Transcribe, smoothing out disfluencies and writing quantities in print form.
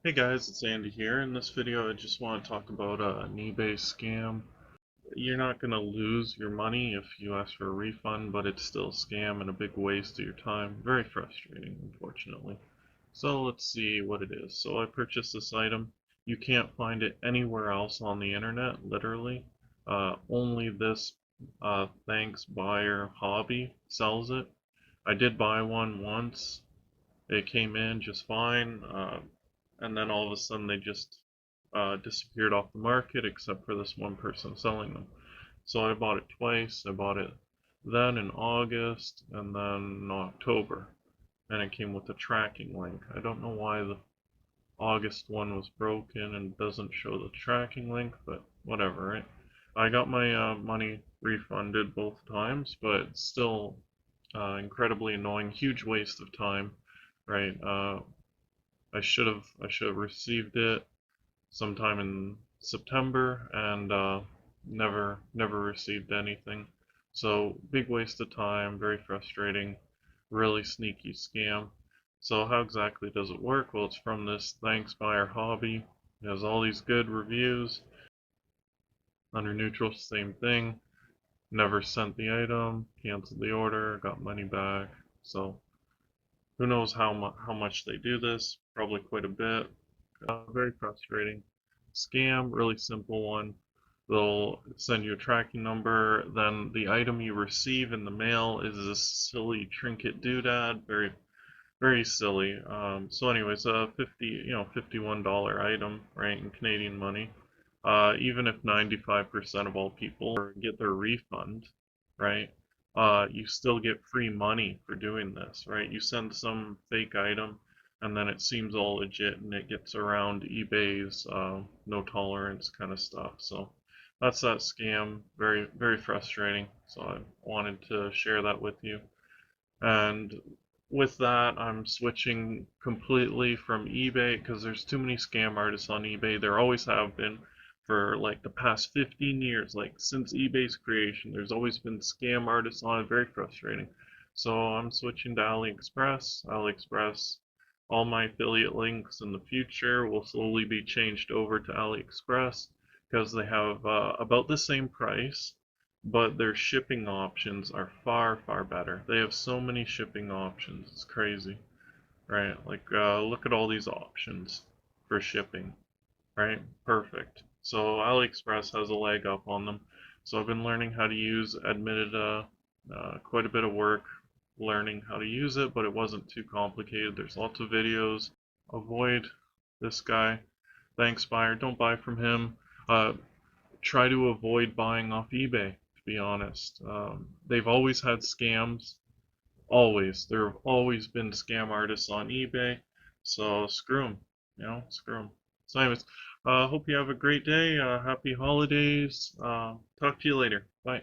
Hey guys, it's Andy here. In this video, I just want to talk about an eBay scam. You're not going to lose your money if you ask for a refund, but it's still a scam and a big waste of your time. Very frustrating, unfortunately. So let's see what it is. So I purchased this item. You can't find it anywhere else on the internet, literally. Only this Thanks Buyer Hobby sells it. I did buy one once. It came in just fine, and then all of a sudden they just disappeared off the market except for this one person selling them. So I bought it twice. I bought it then in August and then in October, and it came with a tracking link. I don't know why the August one was broken and doesn't show the tracking link, but whatever, right? I got my money refunded both times, but still incredibly annoying, huge waste of time, right? I should have received it sometime in September and never received anything. So big waste of time, very frustrating, really sneaky scam. So how exactly does it work? Well, it's from this Thanks Buyer Hobby. It has all these good reviews. Under neutral, same thing. Never sent the item, canceled the order, got money back. So who knows how much they do this? Probably quite a bit. Very frustrating. Scam, really simple one. They'll send you a tracking number, then the item you receive in the mail is a silly trinket doodad, very silly. So anyways, a $51 item, right, in Canadian money. Even if 95% of all people get their refund, right, you still get free money for doing this, right? You send some fake item, and then it seems all legit, and it gets around eBay's no tolerance kind of stuff. So that's that scam. Very frustrating. So I wanted to share that with you. And with that, I'm switching completely from eBay because there's too many scam artists on eBay. There always have been for like the past 15 years, like since eBay's creation. There's always been scam artists on it. Very frustrating. So I'm switching to AliExpress. AliExpress, all my affiliate links in the future will slowly be changed over to AliExpress because they have about the same price, but their shipping options are far better. They have so many shipping options. It's crazy, right? Like, look at all these options for shipping, right? Perfect. So AliExpress has a leg up on them. So I've been learning how to use, admitted quite a bit of work learning how to use it, but it wasn't too complicated. There's lots of videos. Avoid this guy. Thanks, buyer. Don't buy from him. Uh, Try to avoid buying off eBay, to be honest. They've always had scams. Always. There have always been scam artists on eBay. So screw them. Screw them. So, anyways, hope you have a great day. Happy holidays. Talk to you later. Bye.